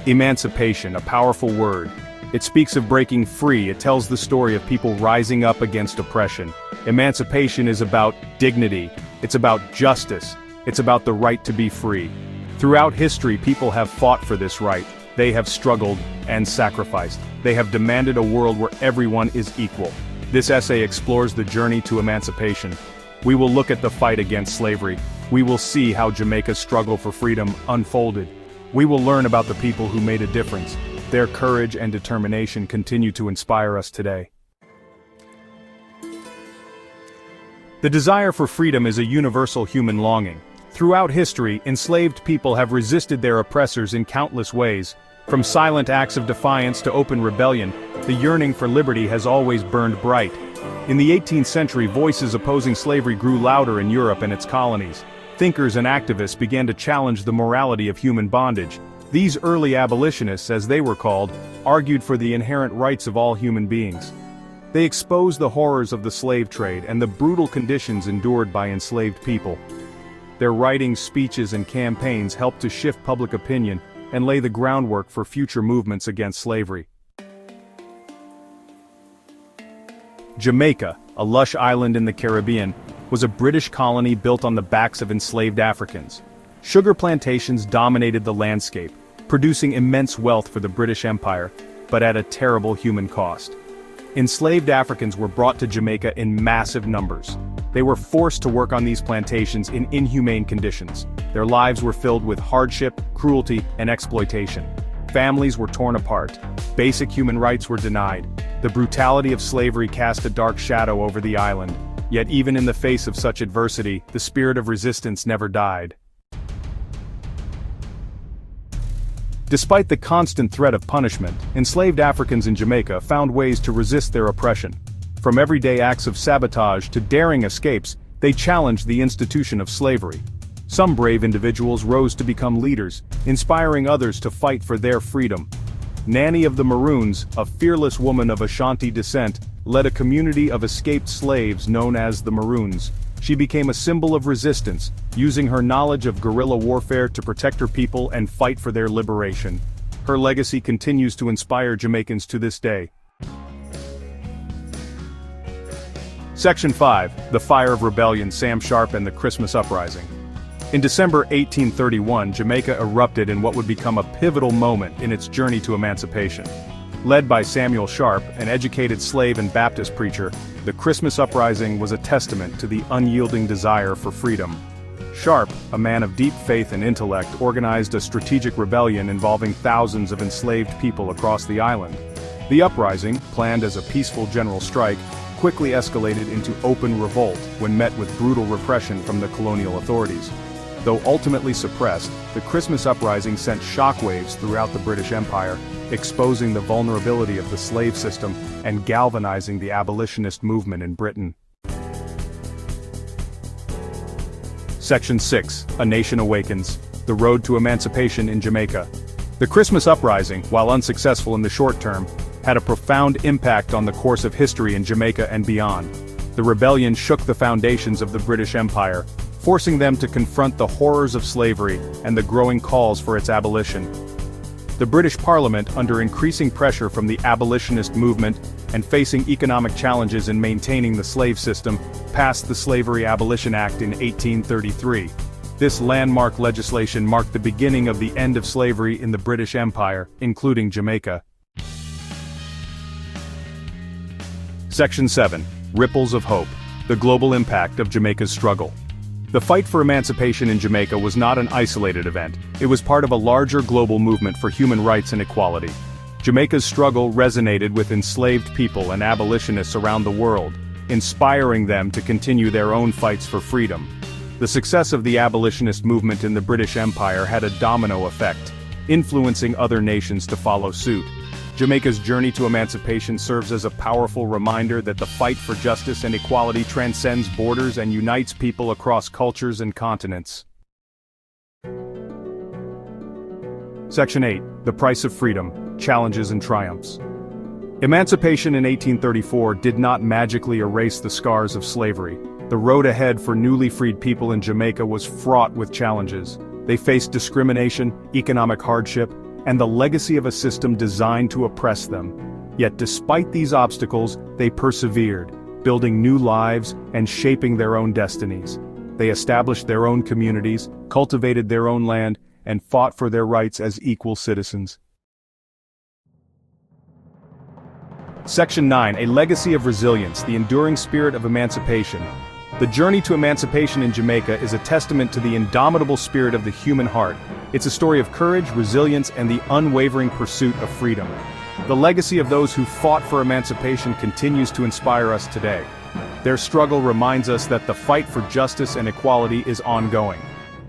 Emancipation, a powerful word. It speaks of breaking free. It tells the story of people rising up against oppression. Emancipation is about dignity. It's about justice. It's about the right to be free. Throughout history, people have fought for this right. They have struggled and sacrificed. They have demanded a world where everyone is equal. This essay explores the journey to emancipation. We will look at the fight against slavery. We will see how Jamaica's struggle for freedom unfolded. We will learn about the people who made a difference. Their courage and determination continue to inspire us today. The desire for freedom is a universal human longing. Throughout history, enslaved people have resisted their oppressors in countless ways. From silent acts of defiance to open rebellion, the yearning for liberty has always burned bright. In the 18th century, voices opposing slavery grew louder in Europe and its colonies. Thinkers and activists began to challenge the morality of human bondage. These early abolitionists, as they were called, argued for the inherent rights of all human beings. They exposed the horrors of the slave trade and the brutal conditions endured by enslaved people. Their writings, speeches, and campaigns helped to shift public opinion and lay the groundwork for future movements against slavery. Jamaica, a lush island in the Caribbean, was a British colony built on the backs of enslaved Africans. Sugar plantations dominated the landscape, producing immense wealth for the British Empire, but at a terrible human cost. Enslaved Africans were brought to Jamaica in massive numbers. They were forced to work on these plantations in inhumane conditions. Their lives were filled with hardship, cruelty, and exploitation. Families were torn apart. Basic human rights were denied. The brutality of slavery cast a dark shadow over the island. Yet even in the face of such adversity, the spirit of resistance never died. Despite the constant threat of punishment, enslaved Africans in Jamaica found ways to resist their oppression. From everyday acts of sabotage to daring escapes, they challenged the institution of slavery. Some brave individuals rose to become leaders, inspiring others to fight for their freedom. Nanny of the Maroons, a fearless woman of Ashanti descent, led a community of escaped slaves known as the Maroons. She became a symbol of resistance, using her knowledge of guerrilla warfare to protect her people and fight for their liberation. Her legacy continues to inspire Jamaicans to this day. Section 5. The Fire of Rebellion, Sam Sharpe and the Christmas Uprising. In December 1831, Jamaica erupted in what would become a pivotal moment in its journey to emancipation. Led by Samuel Sharpe, an educated slave and Baptist preacher, the Christmas Uprising was a testament to the unyielding desire for freedom. Sharpe, a man of deep faith and intellect, organized a strategic rebellion involving thousands of enslaved people across the island. The uprising, planned as a peaceful general strike, quickly escalated into open revolt when met with brutal repression from the colonial authorities. Though ultimately suppressed, the Christmas Uprising sent shockwaves throughout the British Empire, exposing the vulnerability of the slave system and galvanizing the abolitionist movement in Britain. Section 6. A Nation Awakens. The Road to Emancipation in Jamaica. The Christmas Uprising, while unsuccessful in the short term, had a profound impact on the course of history in Jamaica and beyond. The rebellion shook the foundations of the British Empire, forcing them to confront the horrors of slavery and the growing calls for its abolition. The British Parliament, under increasing pressure from the abolitionist movement and facing economic challenges in maintaining the slave system, passed the Slavery Abolition Act in 1833. This landmark legislation marked the beginning of the end of slavery in the British Empire, including Jamaica. Section 7. Ripples of Hope. The global impact of Jamaica's struggle. The fight for emancipation in Jamaica was not an isolated event. It was part of a larger global movement for human rights and equality. Jamaica's struggle resonated with enslaved people and abolitionists around the world, inspiring them to continue their own fights for freedom. The success of the abolitionist movement in the British Empire had a domino effect, influencing other nations to follow suit. Jamaica's journey to emancipation serves as a powerful reminder that the fight for justice and equality transcends borders and unites people across cultures and continents. Section 8. The Price of Freedom, Challenges and Triumphs. Emancipation in 1834 did not magically erase the scars of slavery. The road ahead for newly freed people in Jamaica was fraught with challenges. They faced discrimination, economic hardship, and the legacy of a system designed to oppress them. Yet despite these obstacles, they persevered, building new lives and shaping their own destinies. They established their own communities, cultivated their own land, and fought for their rights as equal citizens. Section 9. A legacy of resilience, the enduring spirit of emancipation. The journey to emancipation in Jamaica is a testament to the indomitable spirit of the human heart. It's a story of courage, resilience, and the unwavering pursuit of freedom. The legacy of those who fought for emancipation continues to inspire us today. Their struggle reminds us that the fight for justice and equality is ongoing.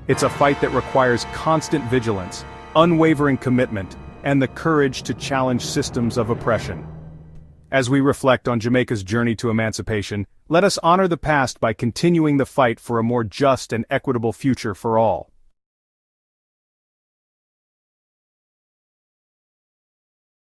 It's a fight that requires constant vigilance, unwavering commitment, and the courage to challenge systems of oppression. As we reflect on Jamaica's journey to emancipation, let us honor the past by continuing the fight for a more just and equitable future for all.